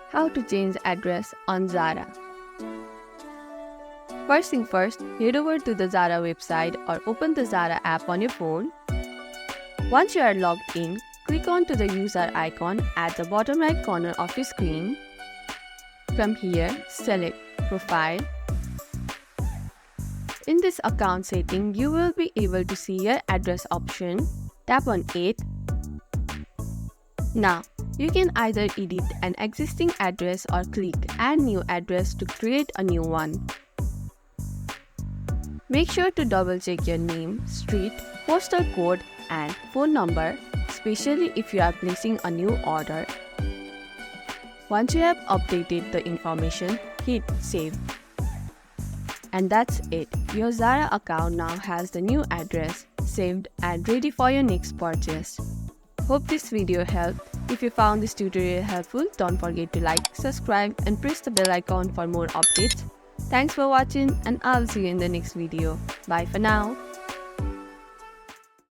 How to change address on Zara. First thing first, head over to the Zara website or open the Zara app on your phone. Once you are logged in, click on to the user icon at the bottom right corner of your screen. From here, select Profile. In this account setting, you will be able to see your address option. Tap on it. Now, you can either edit an existing address or click Add New Address to create a new one. Make sure to double check your name, street, postal code and phone number, especially if you are placing a new order. Once you have updated the information, hit Save. And that's it. Your Zara account now has the new address saved and ready for your next purchase. Hope this video helped. If you found this tutorial helpful, don't forget to like, subscribe and press the bell icon for more updates. Thanks for watching and I'll see you in the next video. Bye for now.